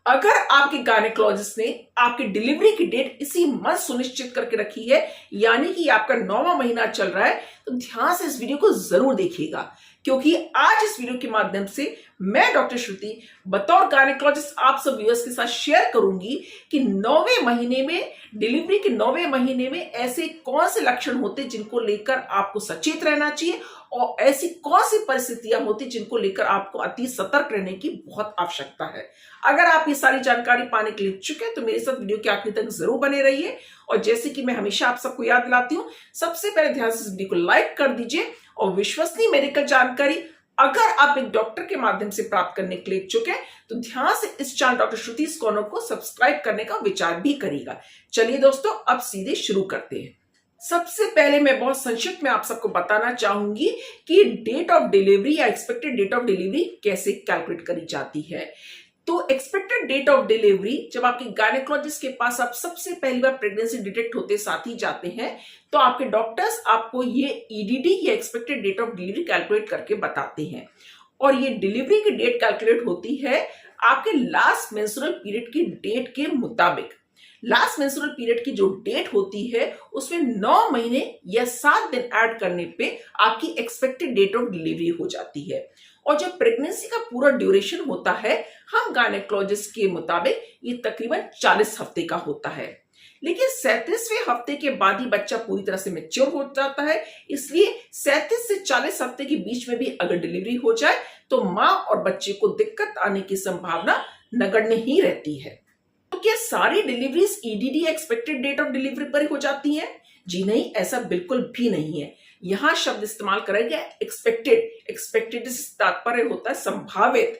अगर आपके गायनेकोलॉजिस्ट ने आपकी डिलीवरी की डेट इसी मंथ सुनिश्चित करके रखी है, यानी कि आपका 9वां महीना चल रहा है, तो ध्यान से इस वीडियो को जरूर देखिएगा, क्योंकि आज इस वीडियो के माध्यम से मैं डॉक्टर श्रुति बतौर गायनेकोलॉजिस्ट आप सब व्यूअर्स के साथ शेयर करूंगी कि 9वें महीने में, डिलीवरी के 9वें महीने में ऐसे कौन से लक्षण होते हैं जिनको लेकर आपको सचेत रहना चाहिए और ऐसी कौन सी परिस्थितियां होती जिनको लेकर आपको अति सतर्क रहने की बहुत आवश्यकता है। अगर आप ये सारी जानकारी पाने के लिए इच्छुक हैं तो मेरे साथ वीडियो के आखिर तक जरूर बने रहिए। और जैसे कि मैं हमेशा आप सबको याद दिलाती हूँ, सबसे पहले ध्यान से इस वीडियो को लाइक कर दीजिए और विश्वसनीय मेडिकल जानकारी अगर आप एक डॉक्टर के माध्यम से प्राप्त करने के लिए इच्छुक हैं तो ध्यान से इस चैनल डॉक्टर श्रुति कॉर्नर को सब्सक्राइब करने का विचार भी करिएगा। चलिए दोस्तों, अब सीधे शुरू करते हैं। सबसे पहले मैं बहुत संक्षिप्त में आप सबको बताना चाहूंगी कि डेट ऑफ डिलीवरी या एक्सपेक्टेड डेट ऑफ डिलीवरी कैसे कैलकुलेट करी जाती है। तो एक्सपेक्टेड डेट ऑफ डिलीवरी जब आपके गायनेकोलॉजिस्ट के पास आप सबसे पहली बार प्रेगनेंसी डिटेक्ट होते साथ ही जाते हैं तो आपके डॉक्टर्स आपको ये ईडीडी या expected date of delivery calculate करके बताते हैं। और ये डिलीवरी की डेट कैलकुलेट होती है आपके लास्ट मेंस्ट्रुअल पीरियड की डेट के मुताबिक। लास्ट मेंस्ट्रुअल पीरियड की जो डेट होती है उसमें 9 महीने या 7 दिन ऐड करने पे आपकी एक्सपेक्टेड डेट ऑफ डिलीवरी हो जाती है। और जब प्रेगनेंसी का पूरा ड्यूरेशन होता है हम गायनेकोलॉजिस्ट के मुताबिक ये तकरीबन 40 हफ्ते का होता है। लेकिन 37वें हफ्ते के बाद ही बच्चा पूरी तरह से मैच्योर हो जाता है, इसलिए 37 से 40 हफ्ते के बीच में भी अगर डिलीवरी हो जाए तो माँ और बच्चे को दिक्कत आने की संभावना नगण्य ही रहती है। तो क्या सारी deliveries EDD expected date of delivery पर हो जाती हैं? जी नहीं, ऐसा बिल्कुल भी नहीं है। यहां शब्द इस्तेमाल करेंगे एक्सपेक्टेड। एक्सपेक्टेड से तात्पर्य होता है संभावित।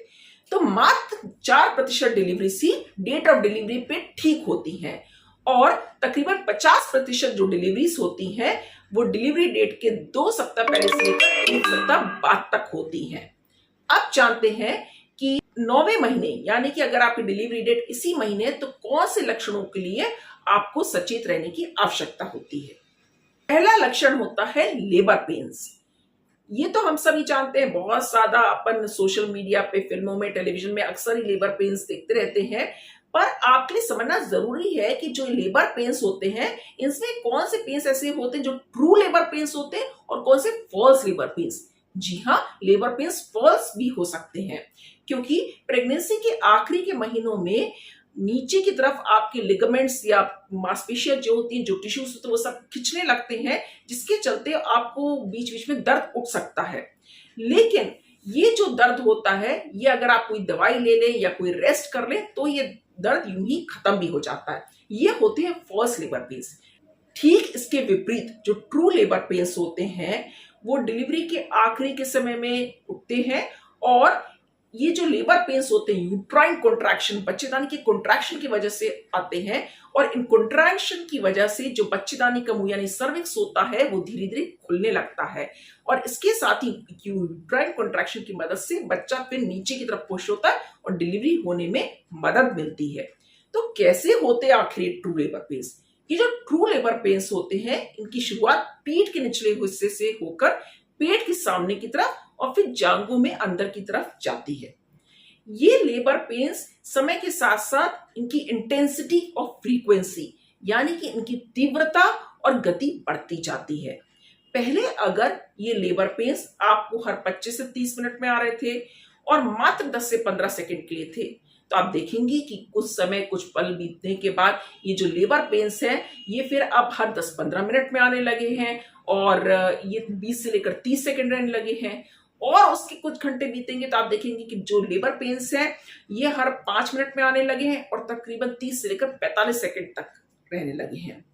तो मात्र 4% delivery see date of delivery पे ठीक होती हैं और तकरीबन 50% जो डिलीवरीज होती हैं वो डिलीवरी डेट के 2 सप्ताह पहले से लेकर 1 सप्ताह बाद तक होती हैं। अब जानते हैं कि 9वें महीने यानी कि अगर आपकी डिलीवरी डेट इसी महीने है तो कौन से लक्षणों के लिए आपको सचेत रहने की आवश्यकता होती है। पहला लक्षण होता है लेबर पेन्स। ये तो हम सभी जानते हैं, बहुत ज्यादा अपन सोशल मीडिया पे, फिल्मों में, टेलीविजन में अक्सर ही लेबर पेन्स देखते रहते हैं। पर आपके लिए समझना जरूरी है कि जो लेबर पेन्स होते हैं इनमें कौन से पेन्स ऐसे होते हैं जो ट्रू लेबर पेन्स होते हैं और कौन से फॉल्स लेबर पेन्स। जी हाँ, लेबर पेन्स फॉल्स भी हो सकते हैं क्योंकि प्रेगनेंसी के आखिरी के महीनों में नीचे की तरफ आपके लिगामेंट्स या मांसपेशियां जो होती हैं, जो टिश्यूज होते हैं, वो सब खिंचने लगते हैं, जिसके चलते आपको बीच बीच में दर्द उठ सकता है। लेकिन ये जो दर्द होता है ये अगर आप कोई दवाई ले लें या कोई रेस्ट कर लें तो ये दर्द यूं ही खत्म भी हो जाता है। ये होते हैं फॉल्स लेबर पेन्स। ठीक इसके विपरीत जो ट्रू लेबर पेन्स होते हैं वो डिलीवरी के आखिरी के समय में उठते हैं और ये जो लेबर पेन्स होते हैं यूट्राइन कॉन्ट्रैक्शन, बच्चेदानी के कॉन्ट्रैक्शन की वजह से आते हैं और इन कॉन्ट्रैक्शन की वजह से जो बच्चेदानी का मुंह यानी सर्विक्स होता है वो धीरे धीरे खुलने लगता है और इसके साथ ही यूट्राइन कॉन्ट्रैक्शन की मदद से बच्चा फिर नीचे की तरफ पुश होता है और डिलीवरी होने में मदद मिलती है। तो कैसे होते हैं आखिर ट्रू लेबर पेन्स? ये जो ट्रू लेबर पेन्स होते हैं इनकी शुरुआत पीठ के निचले हिस्से से होकर पेट के सामने की तरफ और फिर जांघों में अंदर की तरफ जाती है। ये लेबर पेन्स समय के साथ साथ इनकी इंटेंसिटी और फ्रीक्वेंसी यानी कि इनकी तीव्रता और गति बढ़ती जाती है। पहले अगर ये लेबर पेन्स आपको हर 25 से 30 मिनट में आ रहे थे और मात्र 10 से 15 सेकंड के लिए थे, तो आप देखेंगे कि कुछ समय, कुछ पल बीतने के बाद ये जो लेबर पेन्स हैं ये फिर अब हर 10-15 मिनट में आने लगे हैं और ये 20 से लेकर 30 सेकंड रहने लगे हैं। और उसके कुछ घंटे बीतेंगे तो आप देखेंगे कि जो लेबर पेन्स हैं ये हर 5 मिनट में आने लगे हैं और तकरीबन 30 से लेकर 45 सेकंड तक रहने लगे हैं।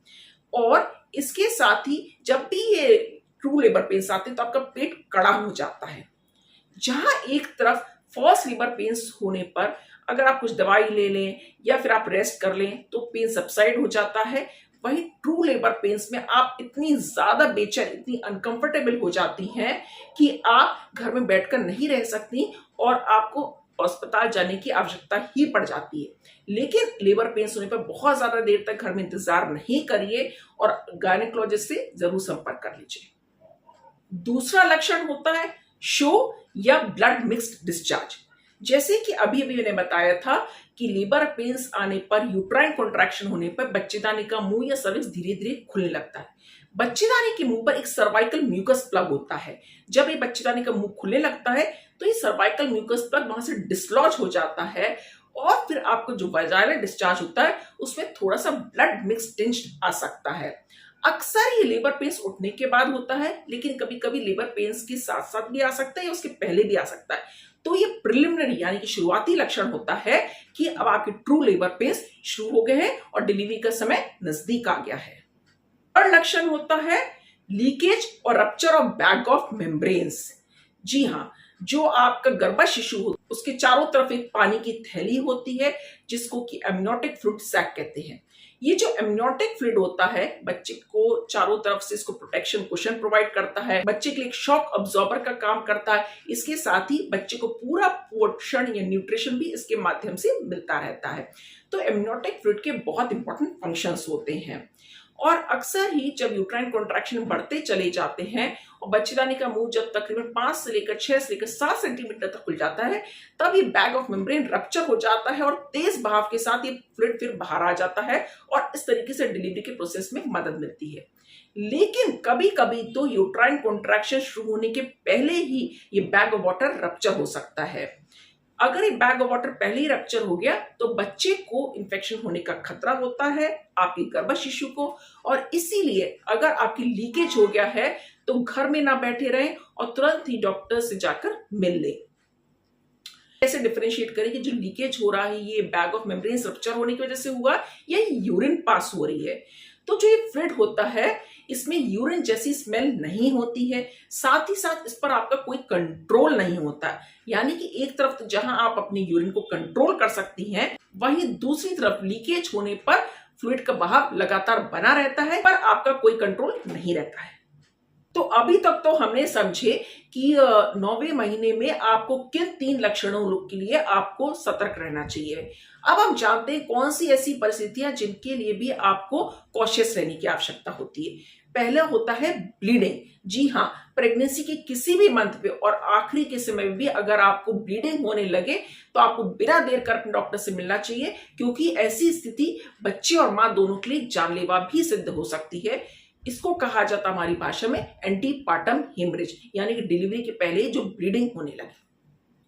और इसके साथ ही जब भी ये ट्रू लेबर पेन्स आते हैं तो आपका पेट कड़ा हो जाता है। जहां एक तरफ फॉल्स लेबर पेन्स होने पर अगर आप कुछ दवाई ले लें या फिर आप रेस्ट कर लें तो पेन सबसाइड हो जाता है, वहीं ट्रू लेबर पेन्स में आप इतनी ज्यादा बेचैन, इतनी अनकंफर्टेबल हो जाती हैं कि आप घर में बैठकर नहीं रह सकती और आपको अस्पताल जाने की आवश्यकता ही पड़ जाती है। लेकिन लेबर पेन्स होने पर बहुत ज्यादा देर तक घर में इंतजार नहीं करिए और गायनेकोलॉजिस्ट से जरूर संपर्क कर लीजिए। दूसरा लक्षण होता है शो या ब्लड मिक्स्ड डिस्चार्ज। जैसे कि अभी अभी मैंने बताया था कि लेबर पेन्स आने पर, यूट्राइन कॉन्ट्रैक्शन होने पर बच्चेदानी का मुंह या सर्विक्स धीरे धीरे खुलने लगता है। बच्चेदानी के मुंह पर एक सर्वाइकल म्यूकस प्लग होता है। जब ये बच्चेदानी का मुंह खुलने लगता है तो ये सर्वाइकल म्यूकस प्लग वहां से डिसलॉज हो जाता है और फिर आपको जो वाजाइनल डिस्चार्ज होता है उसमें थोड़ा सा ब्लड मिक्स टिंज्ड आ सकता है। अक्सर ये लेबर पेन्स उठने के बाद होता है, लेकिन कभी कभी लेबर पेन्स के साथ साथ भी आ सकता है या उसके पहले भी आ सकता है। तो ये प्रिलिमिनरी यानी कि शुरुआती लक्षण होता है कि अब आपके ट्रू लेबर पेन्स शुरू हो गए हैं और डिलीवरी का समय नजदीक आ गया है। और लक्षण होता है लीकेज और rupture of bag of membranes. जी हाँ, जो आपका गर्भ शिशु हो उसके चारों तरफ एक पानी की थैली होती है जिसको कि एमनियोटिक फ्लूइड सैक कहते हैं। ये जो एमनियोटिक फ्लूइड होता है बच्चे को चारों तरफ से इसको प्रोटेक्शन कुशन प्रोवाइड करता है, बच्चे के लिए एक शॉक अब्सॉर्बर का काम करता है। इसके साथ ही बच्चे को पूरा पोषण या न्यूट्रिशन भी इसके माध्यम से मिलता रहता है। तो एमनियोटिक फ्लूइड के बहुत इंपॉर्टेंट फंक्शंस होते हैं और अक्सर ही जब यूट्राइन कॉन्ट्रैक्शन बढ़ते चले जाते हैं और बच्चेदानी का मुंह जब तकरीबन 5 से लेकर 6 से लेकर 7 सेंटीमीटर तक खुल जाता है तब ये बैग ऑफ मेम्ब्रेन रप्चर हो जाता है और तेज बहाव के साथ ये फ्लूइड फिर बाहर आ जाता है और इस तरीके से डिलीवरी के प्रोसेस में मदद मिलती है। लेकिन कभी कभी तो यूट्राइन कॉन्ट्रैक्शन शुरू होने के पहले ही ये बैग ऑफ वाटर रप्चर हो सकता है। अगर ये बैग ऑफ वाटर पहले ही रप्चर हो गया तो बच्चे को इंफेक्शन होने का खतरा होता है, आपके गर्भ शिशु को, और इसीलिए अगर आपकी लीकेज हो गया है तो घर में ना बैठे रहें और तुरंत ही डॉक्टर से जाकर मिल लें। कैसे डिफरेंशिएट करें कि जो लीकेज हो रहा है ये बैग ऑफ मेम्ब्रेन्स रप्चर होने की वजह से हुआ या यूरिन पास हो रही है। तो जो ये फ्लूइड होता है इसमें यूरिन जैसी स्मेल नहीं होती है, साथ ही साथ इस पर आपका कोई कंट्रोल नहीं होता। यानी कि एक तरफ तो जहां आप अपनी यूरिन को कंट्रोल कर सकती हैं वहीं दूसरी तरफ लीकेज होने पर फ्लूइड का बहाव लगातार बना रहता है पर आपका कोई कंट्रोल नहीं रहता है। तो अभी तक तो हमने समझे कि 9वें महीने में आपको किन 3 लक्षणों के लिए आपको सतर्क रहना चाहिए। अब हम जानते हैं कौन सी ऐसी परिस्थितियां जिनके लिए भी आपको कॉशियस रहने की आवश्यकता होती है। पहला होता है ब्लीडिंग। जी हाँ, प्रेगनेंसी के किसी भी मंथ पे और आखिरी के समय में भी अगर आपको ब्लीडिंग होने लगे तो आपको बिना देर कर अपने डॉक्टर से मिलना चाहिए, क्योंकि ऐसी स्थिति बच्चे और मां दोनों के लिए जानलेवा भी सिद्ध हो सकती है। इसको कहा जाता है हमारी भाषा में एंटीपार्टम हेमरेज, यानी कि डिलीवरी के पहले जो ब्लीडिंग होने लगे।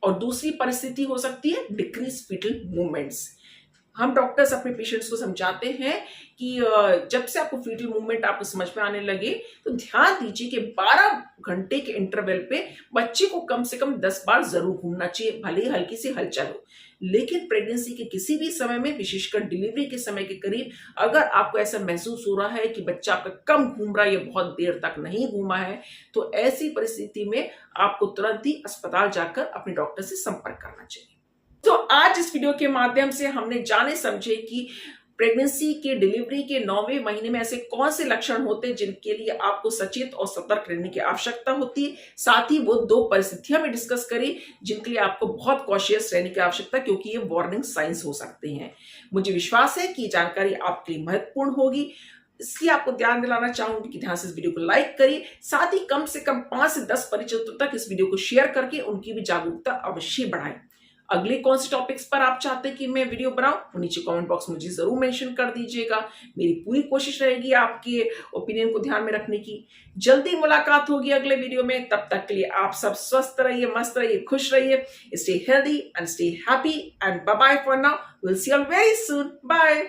और दूसरी परिस्थिति हो सकती है डिक्रीज फीटल मूवमेंट्स। हम डॉक्टर्स अपने पेशेंट्स को समझाते हैं कि जब से आपको फीटल मूवमेंट आपको समझ में आने लगे तो ध्यान दीजिए कि 12 घंटे के इंटरवल पे बच्चे को कम से कम 10 बार जरूर घूमना चाहिए, भले ही हल्की सी हलचल हो। लेकिन प्रेगनेंसी के किसी भी समय में, विशेषकर डिलीवरी के समय के करीब, अगर आपको ऐसा महसूस हो रहा है कि बच्चा आपका कम घूम रहा है या बहुत देर तक नहीं घूमा है, तो ऐसी परिस्थिति में आपको तुरंत ही अस्पताल जाकर अपने डॉक्टर से संपर्क करना चाहिए। तो आज इस वीडियो के माध्यम से हमने जाने समझे कि प्रेगनेंसी के डिलीवरी के 9वें महीने में ऐसे कौन से लक्षण होते हैं जिनके लिए आपको सचेत और सतर्क रहने की आवश्यकता होती है। साथ ही वो 2 परिस्थितियां भी डिस्कस करी जिनके लिए आपको बहुत कॉशियस रहने की आवश्यकता, क्योंकि ये वार्निंग साइंस हो सकते हैं। मुझे विश्वास है कि जानकारी आपके लिए महत्वपूर्ण होगी, इसलिए आपको ध्यान दिलाना चाहूंगी कि ध्यान से इस वीडियो को लाइक करिए। साथ ही कम से कम 5 से 10 परिचितों तक इस वीडियो को शेयर करके उनकी भी जागरूकता अवश्य बढ़ाएं। अगले कौन से टॉपिक्स पर आप चाहते हैं कि मैं वीडियो बनाऊं, वो नीचे कमेंट बॉक्स में मुझे जरूर मेंशन कर दीजिएगा। मेरी पूरी कोशिश रहेगी आपके ओपिनियन को ध्यान में रखने की। जल्दी मुलाकात होगी अगले वीडियो में, तब तक के लिए आप सब स्वस्थ रहिए, मस्त रहिए, खुश रहिए। Stay healthy and stay happy and bye bye for now. Will see you very soon. Bye.